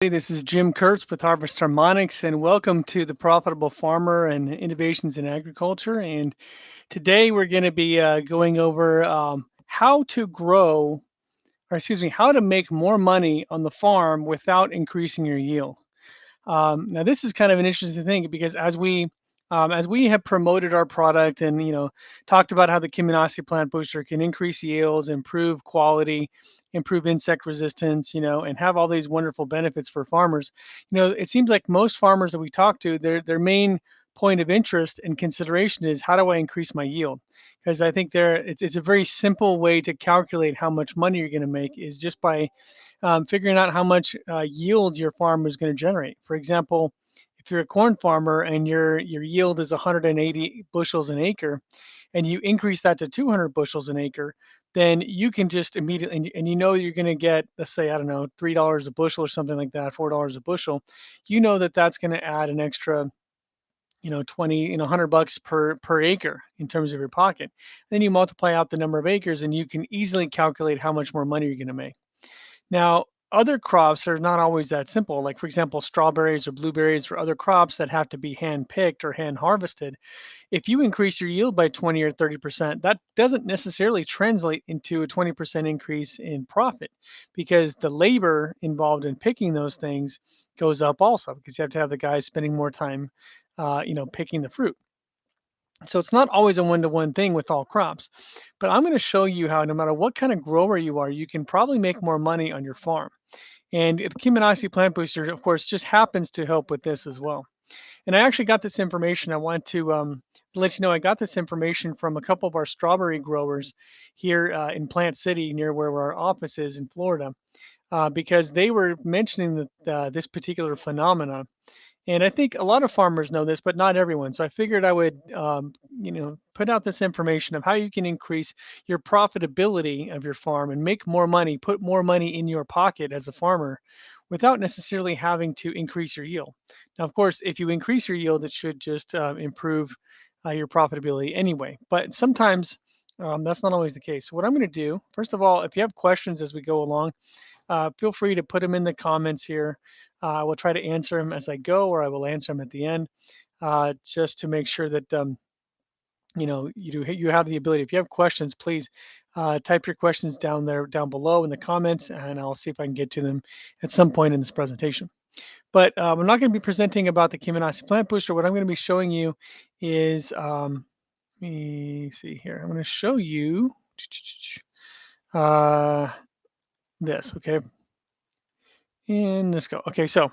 Hey, this is Jim Kurtz with Harvest Harmonics, and welcome to the Profitable Farmer and Innovations in Agriculture. And today we're going to be going over how to grow, or excuse me, how to make more money on the farm without increasing your yield. Now, this is kind of an interesting thing because as we have promoted our product and talked about how the Kiminasi plant booster can increase yields, improve quality, improve insect resistance, and have all these wonderful benefits for farmers. It seems like most farmers that we talk to, their main point of interest and consideration is how do I increase my yield? Because I think it's a very simple way to calculate how much money you're going to make is just by figuring out how much yield your farm is going to generate. For example, if you're a corn farmer and your yield is 180 bushels an acre, and you increase that to 200 bushels an acre, then you can just immediately and you know you're going to get, let's say, I don't know, $3 a bushel or something like that, $4 a bushel. You know that that's going to add an extra 20 $100 per acre in terms of your pocket. Then you multiply out the number of acres and you can easily calculate how much more money you're going to make. Now, other crops are not always that simple. Like, for example, strawberries or blueberries or other crops that have to be hand picked or hand harvested. If you increase your yield by 20 or 30%, that doesn't necessarily translate into a 20% increase in profit because the labor involved in picking those things goes up also because you have to have the guys spending more time, picking the fruit. So it's not always a one-to-one thing with all crops. But I'm going to show you how no matter what kind of grower you are, you can probably make more money on your farm. And the Kiminasi plant booster, of course, just happens to help with this as well. And I actually got this information. I want to let you know I got this information from a couple of our strawberry growers here in Plant City, near where our office is in Florida, because they were mentioning that this particular phenomena. And I think a lot of farmers know this, but not everyone. So I figured I would, put out this information of how you can increase your profitability of your farm and make more money, put more money in your pocket as a farmer without necessarily having to increase your yield. Now, of course, if you increase your yield, it should just improve your profitability anyway. But sometimes that's not always the case. So what I'm going to do, first of all, if you have questions as we go along, feel free to put them in the comments here. I will try to answer them as I go, or I will answer them at the end, just to make sure that you have the ability. If you have questions, please type your questions down there down below in the comments, and I'll see if I can get to them at some point in this presentation. But I'm not going to be presenting about the Kiminasi plant booster. What I'm going to be showing you is, let me see here. I'm going to show you uh, this. Okay, and let's go. Okay, so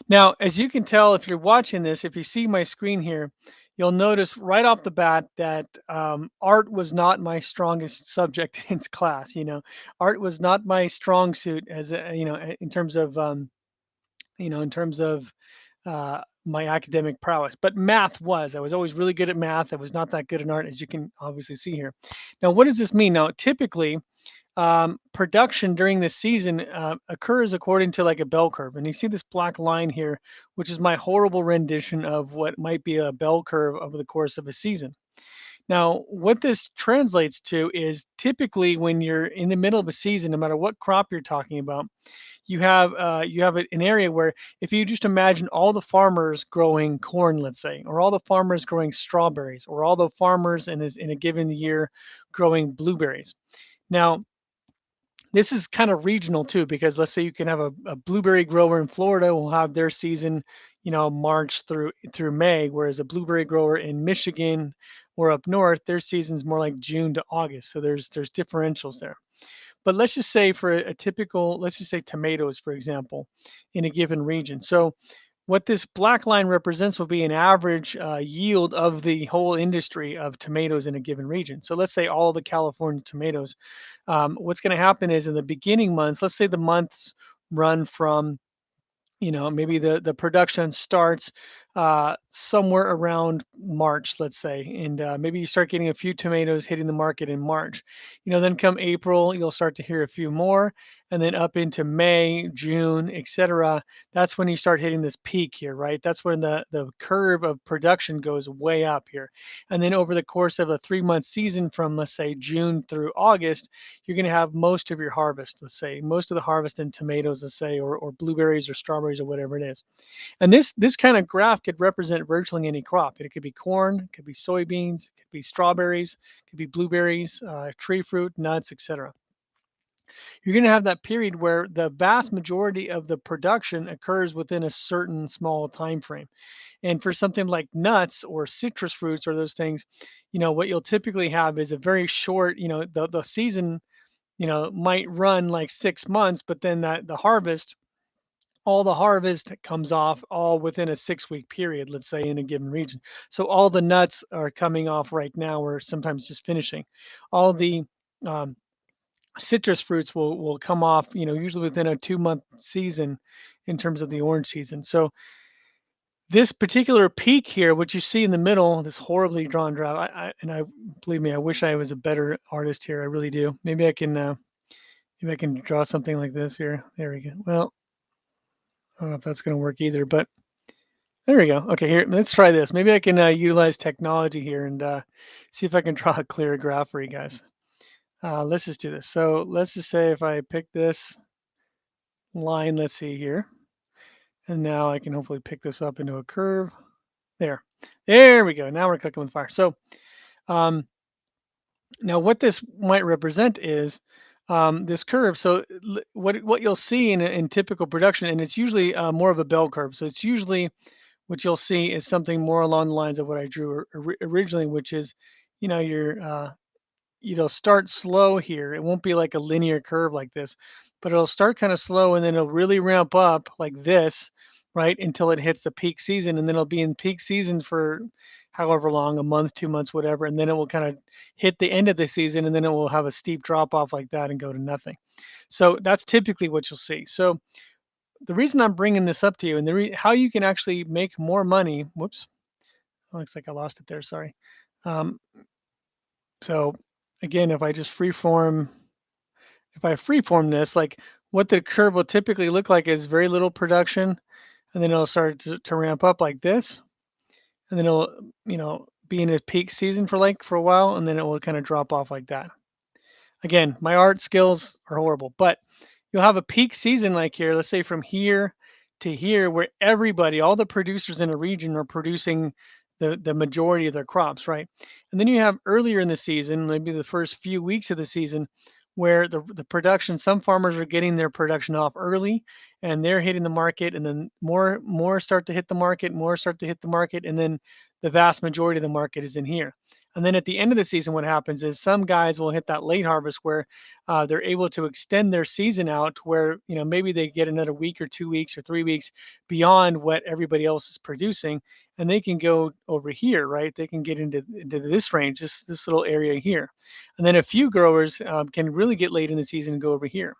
now, as you can tell, if you're watching this, if you see my screen here, you'll notice right off the bat that art was not my strongest subject in class. Art was not my strong suit in terms of, in terms of my academic prowess. But math was. I was always really good at math. I was not that good in art, as you can obviously see here. Now, what does this mean? Now, typically, production during the season occurs according to like a bell curve. And you see this black line here, which is my horrible rendition of what might be a bell curve over the course of a season. Now, what this translates to is typically when you're in the middle of a season, no matter what crop you're talking about, you have an area where if you just imagine all the farmers growing corn, let's say, or all the farmers growing strawberries, or all the farmers in a given year growing blueberries. Now, this is kind of regional too, because let's say you can have a blueberry grower in Florida will have their season, March through May, whereas a blueberry grower in Michigan or up north, their season's more like June to August. So there's differentials there. But let's just say for a typical, let's just say tomatoes, for example, in a given region. So what this black line represents will be an average yield of the whole industry of tomatoes in a given region. So let's say all the California tomatoes. What's going to happen is in the beginning months, let's say the months run from, maybe the production starts somewhere around March, let's say, and maybe you start getting a few tomatoes hitting the market in March. Then come April, you'll start to hear a few more, and then up into May, June, etc. That's when you start hitting this peak here, right? That's when the curve of production goes way up here. And then over the course of a 3-month season from, let's say, June through August, you're going to have most of your harvest, let's say, most of the harvest in tomatoes, let's say, or blueberries or strawberries or whatever it is. And this kind of graph could represent virtually any crop. It could be corn, it could be soybeans, it could be strawberries, it could be blueberries, tree fruit, nuts, etc. You're going to have that period where the vast majority of the production occurs within a certain small time frame. And for something like nuts or citrus fruits or those things, what you'll typically have is a very short, the season, might run like 6 months, but then all the harvest comes off all within a 6-week period, let's say, in a given region. So all the nuts are coming off right now, or sometimes just finishing. All the um, citrus fruits will come off, usually within a 2-month season in terms of the orange season. So this particular peak here, what you see in the middle, this horribly drawn graph, I believe me, I wish I was a better artist here. I really do. Maybe I can draw something like this here. There we go. Well, I don't know if that's going to work either, but there we go. Okay, here, let's try this. Maybe I can utilize technology here and see if I can draw a clear graph for you guys. Let's just do this. So let's just say if I pick this line, let's see here, and now I can hopefully pick this up into a curve. There we go. Now we're cooking with fire. So um, now what this might represent is this curve. So what you'll see in typical production, and it's usually more of a bell curve. So it's usually what you'll see is something more along the lines of what I drew originally, which is, your it'll start slow here. It won't be like a linear curve like this, but it'll start kind of slow and then it'll really ramp up like this, right, until it hits the peak season. And then it'll be in peak season for however long, a month, 2 months, whatever. And then it will kind of hit the end of the season and then it will have a steep drop off like that and go to nothing. So that's typically what you'll see. So the reason I'm bringing this up to you and how you can actually make more money, whoops, looks like I lost it there, sorry. Um, so again, if I freeform this, like what the curve will typically look like is very little production, and then it'll start to ramp up like this, and then it'll, be in a peak season for a while, and then it will kind of drop off like that. Again, my art skills are horrible, but you'll have a peak season like here, let's say from here to here, where all the producers in a region are producing the majority of their crops, right? And then you have earlier in the season, maybe the first few weeks of the season, where the production, some farmers are getting their production off early and they're hitting the market, and then more start to hit the market, and then the vast majority of the market is in here. And then at the end of the season, what happens is some guys will hit that late harvest where they're able to extend their season out where, maybe they get another week or 2 weeks or 3 weeks beyond what everybody else is producing. And they can go over here, right? They can get into this range, this little area here. And then a few growers can really get late in the season and go over here.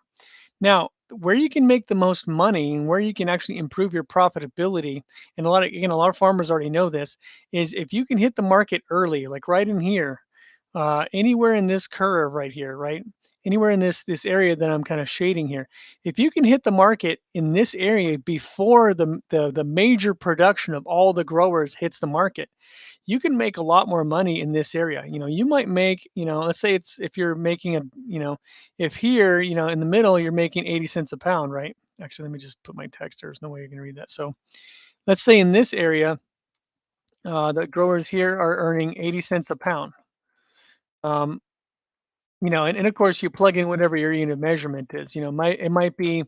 Now, where you can make the most money and where you can actually improve your profitability, and a lot of farmers already know this, is if you can hit the market early, like right in here, anywhere in this curve right here, right? Anywhere in this area that I'm kind of shading here. If you can hit the market in this area before the major production of all the growers hits the market, you can make a lot more money in this area. You might make, let's say if you're making if here, in the middle, you're making 80 cents a pound, right? Actually, let me just put my text. There's no way you're going to read that. So let's say in this area, the growers here are earning 80 cents a pound. Um, and of course you plug in whatever your unit of measurement is. It might be,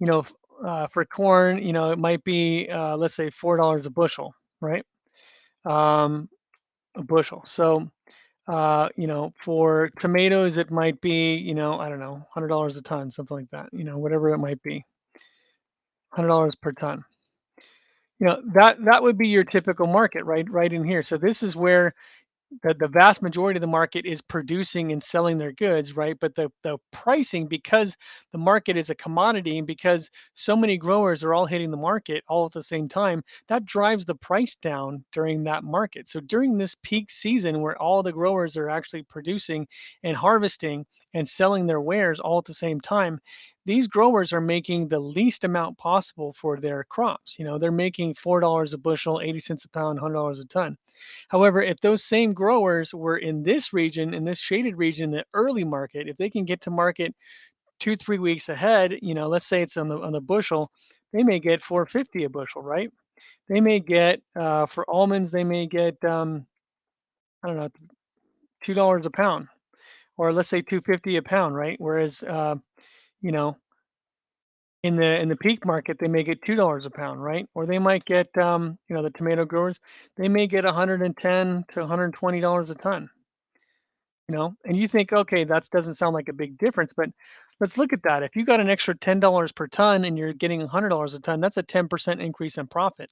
for corn, it might be, let's say $4 a bushel, right? Um, a bushel. So for tomatoes, it might be, I don't know, $100 a ton, something like that, whatever it might be, $100 per ton. That would be your typical market, right in here. So this is where the vast majority of the market is producing and selling their goods, right? But the pricing, because the market is a commodity and because so many growers are all hitting the market all at the same time, that drives the price down during that market. So during this peak season where all the growers are actually producing and harvesting and selling their wares all at the same time, these growers are making the least amount possible for their crops. They're making $4 a bushel, 80 cents a pound, $100 a ton. However, if those same growers were in this region, in this shaded region, the early market, if they can get to market 2, 3 weeks ahead, let's say it's on the bushel, they may get 4.50 a bushel, right? They may get for almonds, they may get I don't know, $2 a pound, or let's say 2.50 a pound, right? Whereas you know in the peak market they may get $2 a pound, right? Or they might get the tomato growers, they may get 110 to $120 a ton. And you think, okay, that doesn't sound like a big difference, but let's look at that. If you got an extra $10 per ton and you're getting $100 a ton, that's a 10% increase in profit.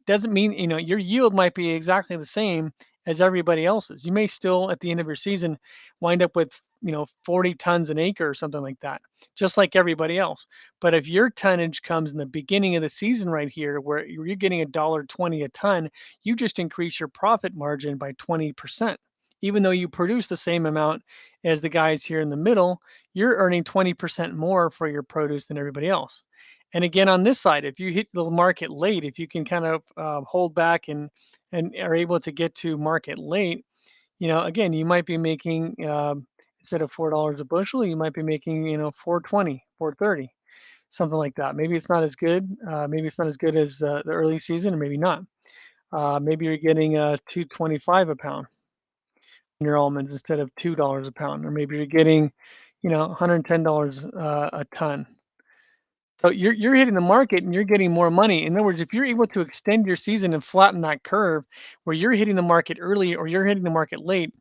Doesn't mean, your yield might be exactly the same as everybody else's. You may still at the end of your season wind up with 40 tons an acre or something like that, just like everybody else. But if your tonnage comes in the beginning of the season right here, where you're getting $1.20 a ton, you just increase your profit margin by 20%. Even though you produce the same amount as the guys here in the middle, you're earning 20% more for your produce than everybody else. And again, on this side, if you hit the market late, if you can kind of hold back and are able to get to market late, again, you might be making instead of $4 a bushel, you might be making 4.20, 4.30, something like that. Maybe it's not as good. Maybe it's not as good as the early season, or maybe not. Maybe you're getting 2.25 a pound in your almonds instead of $2 a pound, or maybe you're getting $110 a ton. So you're hitting the market and you're getting more money. In other words, if you're able to extend your season and flatten that curve where you're hitting the market early or you're hitting the market late,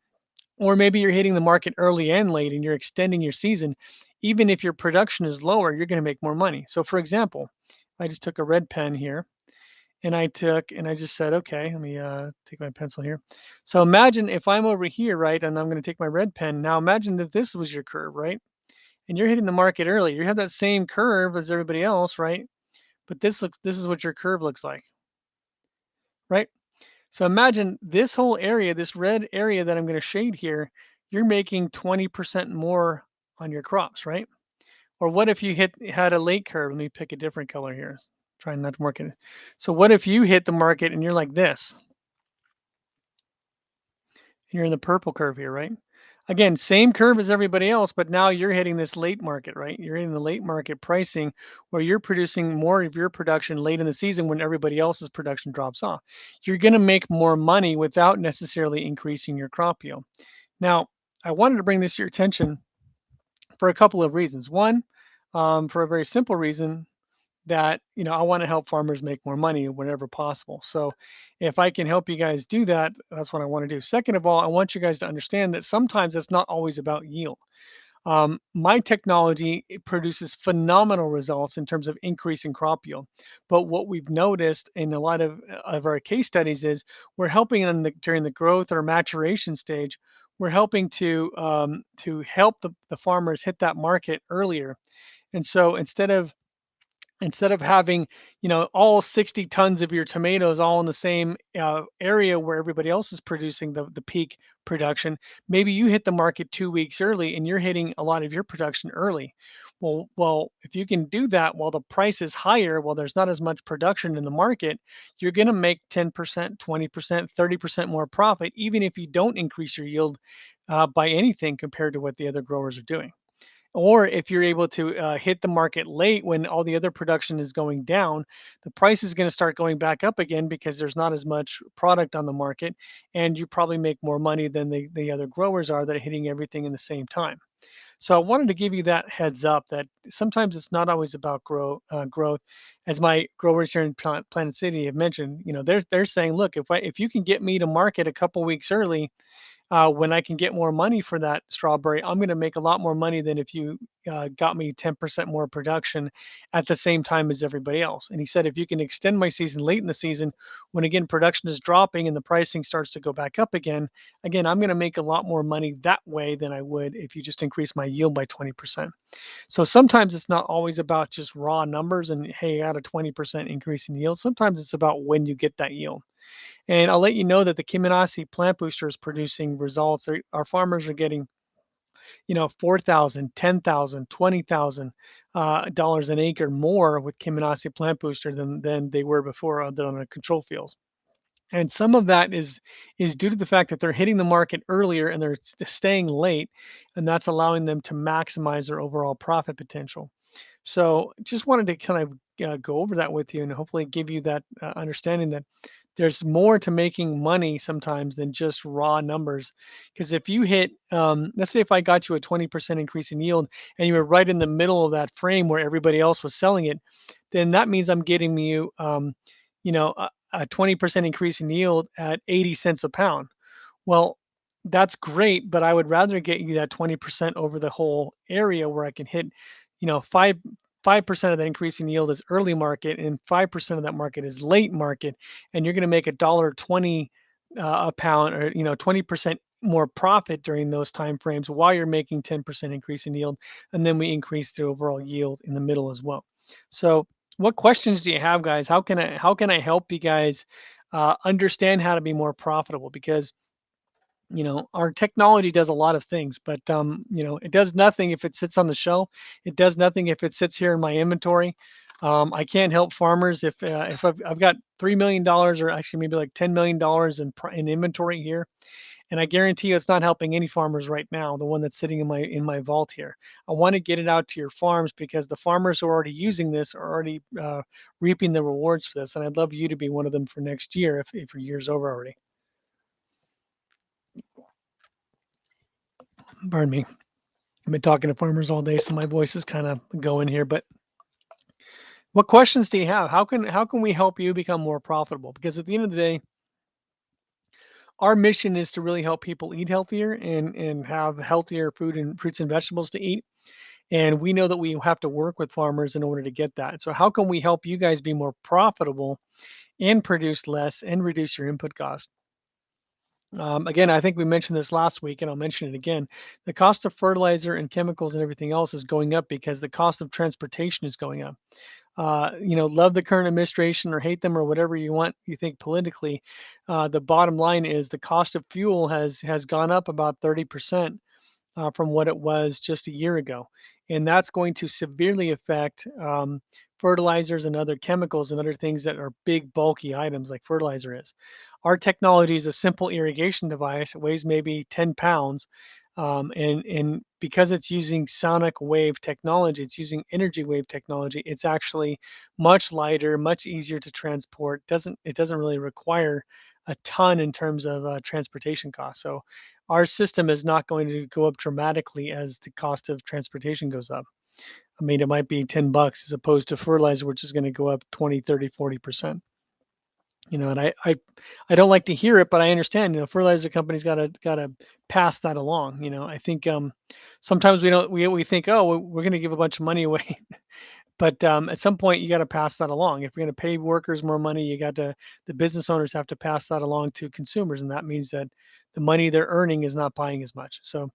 or maybe you're hitting the market early and late and you're extending your season, even if your production is lower, you're going to make more money. So for example, I just took a red pen here and I just said, okay, let me take my pencil here. So imagine if I'm over here, right, and I'm going to take my red pen. Now imagine that this was your curve, right? And you're hitting the market early. You have that same curve as everybody else, right? But this is what your curve looks like, right? So imagine this whole area, this red area that I'm going to shade here, you're making 20% more on your crops, right? Or what if you had a late curve? Let me pick a different color here. Trying not to mark it. So what if you hit the market and you're like this? And you're in the purple curve here, right? Again, same curve as everybody else, but now you're hitting this late market, right? You're hitting the late market pricing where you're producing more of your production late in the season when everybody else's production drops off. You're going to make more money without necessarily increasing your crop yield. Now, I wanted to bring this to your attention for a couple of reasons. One, for a very simple reason, that I want to help farmers make more money whenever possible. So if I can help you guys do that, that's what I want to do. Second of all, I want you guys to understand that sometimes it's not always about yield. My technology, it produces phenomenal results in terms of increasing crop yield. But what we've noticed in a lot of our case studies is we're helping them during the growth or maturation stage. We're helping to help the farmers hit that market earlier. And so instead of having all 60 tons of your tomatoes all in the same area where everybody else is producing the peak production, maybe you hit the market 2 weeks early and you're hitting a lot of your production early. Well, if you can do that while the price is higher, while there's not as much production in the market, you're going to make 10%, 20%, 30% more profit, even if you don't increase your yield by anything compared to what the other growers are doing. Or if you're able to hit the market late when all the other production is going down, the price is going to start going back up again because there's not as much product on the market, and you probably make more money than the other growers are that are hitting everything in the same time. So I wanted to give you that heads up that sometimes it's not always about growth, as my growers here in Planet City have mentioned. They're saying, look, if you can get me to market a couple weeks early, when I can get more money for that strawberry, I'm going to make a lot more money than if you got me 10% more production at the same time as everybody else. And he said, if you can extend my season late in the season, when again production is dropping and the pricing starts to go back up again, I'm going to make a lot more money that way than I would if you just increase my yield by 20%. So sometimes it's not always about just raw numbers and, hey, I got a 20% increase in yield. Sometimes it's about when you get that yield. And I'll let you know that the Kiminasi plant booster is producing results. Our farmers are getting $4,000, $10,000, $20,000 an acre more with Kiminasi plant booster than they were before on a control fields. And some of that is due to the fact that they're hitting the market earlier and they're staying late, and that's allowing them to maximize their overall profit potential. So just wanted to kind of go over that with you and hopefully give you that understanding that there's more to making money sometimes than just raw numbers. Because if you hit, let's say if I got you a 20% increase in yield and you were right in the middle of that frame where everybody else was selling it, then that means I'm getting you, a 20% increase in yield at 80 cents a pound. Well, that's great, but I would rather get you that 20% over the whole area where I can hit, 5% of that increase in yield is early market and 5% of that market is late market, and you're going to make $1.20 a pound, or 20% more profit during those time frames while you're making 10% increase in yield, and then we increase the overall yield in the middle as well. So, what questions do you have, guys? How can I help you guys understand how to be more profitable? Because our technology does a lot of things, but it does nothing if it sits on the shelf. It does nothing if it sits here in my inventory. I can't help farmers if I've got $3 million, or actually maybe like $10 million in inventory here, and I guarantee you it's not helping any farmers right now. The one that's sitting in my vault here. I want to get it out to your farms because the farmers who are already using this are already reaping the rewards for this, and I'd love you to be one of them for next year if your year's over already. Pardon me. I've been talking to farmers all day, so my voice is kind of going here. But what questions do you have? How can we help you become more profitable? Because at the end of the day, our mission is to really help people eat healthier and have healthier food and fruits and vegetables to eat. And we know that we have to work with farmers in order to get that. So how can we help you guys be more profitable and produce less and reduce your input cost? Again, I think we mentioned this last week, and I'll mention it again. The cost of fertilizer and chemicals and everything else is going up because the cost of transportation is going up. Love the current administration or hate them or whatever you think politically. The bottom line is the cost of fuel has gone up about 30% from what it was just a year ago. And that's going to severely affect fertilizers and other chemicals and other things that are big, bulky items like fertilizer is. Our technology is a simple irrigation device. It weighs maybe 10 pounds. And because it's using sonic wave technology, it's using energy wave technology, it's actually much lighter, much easier to transport. It doesn't really require a ton in terms of transportation costs. So our system is not going to go up dramatically as the cost of transportation goes up. I mean, it might be $10 as opposed to fertilizer, which is going to go up 20, 30, 40%. And I don't like to hear it, but I understand, fertilizer companies gotta pass that along. I think sometimes we think, oh, we're going to give a bunch of money away. But at some point, you got to pass that along. If you're going to pay workers more money, the business owners have to pass that along to consumers, and that means that the money they're earning is not buying as much. So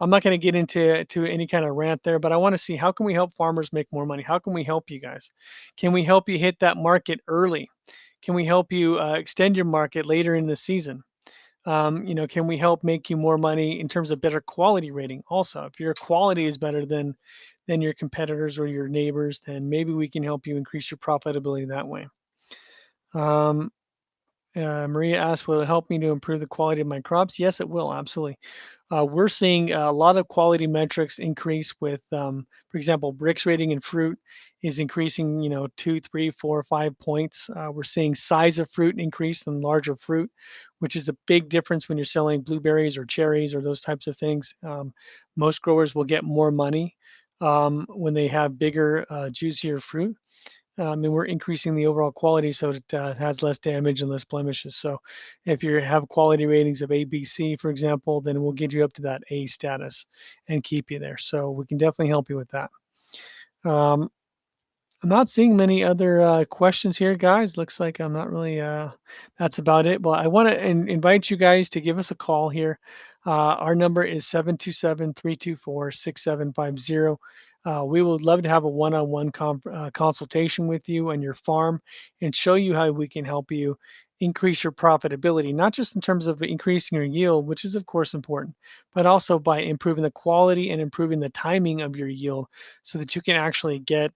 I'm not going to get into any kind of rant there, but I want to see how can we help farmers make more money? How can we help you guys? Can we help you hit that market early? Can we help you extend your market later in the season? Can we help make you more money in terms of better quality rating? Also, if your quality is better than your competitors or your neighbors, then maybe we can help you increase your profitability that way. Um, Maria asked, will it help me to improve the quality of my crops? Yes, it will, absolutely. We're seeing a lot of quality metrics increase with, for example, bricks rating in fruit is increasing, 2, 3, 4, 5 points. We're seeing size of fruit increase in larger fruit, which is a big difference when you're selling blueberries or cherries or those types of things. Most growers will get more money when they have bigger, juicier fruit. And we're increasing the overall quality so it has less damage and less blemishes. So if you have quality ratings of A, B, C, for example, then we'll get you up to that A status and keep you there. So we can definitely help you with that. Um, I'm not seeing many other questions here, guys. Looks like I'm not really, that's about it. But I want to invite you guys to give us a call here. Our number is 727-324-6750. We would love to have a one-on-one consultation with you and your farm and show you how we can help you increase your profitability, not just in terms of increasing your yield, which is of course important, but also by improving the quality and improving the timing of your yield so that you can actually get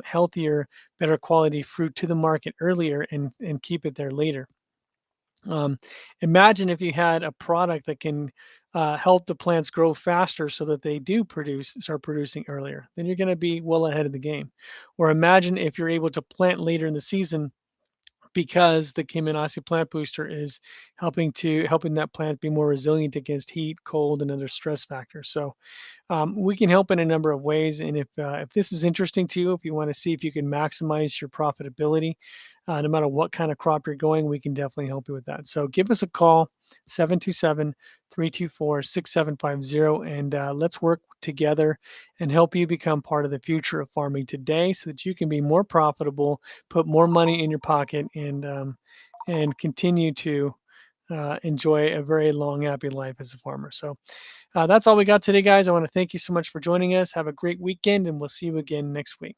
healthier, better quality fruit to the market earlier and keep it there later. Um, Imagine if you had a product that can help the plants grow faster so that they do start producing earlier. Then you're going to be well ahead of the game. Or imagine if you're able to plant later in the season because the Kemanasi plant booster is helping that plant be more resilient against heat, cold, and other stress factors. So we can help in a number of ways. And if this is interesting to you, if you want to see if you can maximize your profitability, no matter what kind of crop you're going, we can definitely help you with that. So give us a call, 727-324-6750, and let's work together and help you become part of the future of farming today so that you can be more profitable, put more money in your pocket, and continue to enjoy a very long, happy life as a farmer. So that's all we got today, guys. I want to thank you so much for joining us. Have a great weekend, and we'll see you again next week.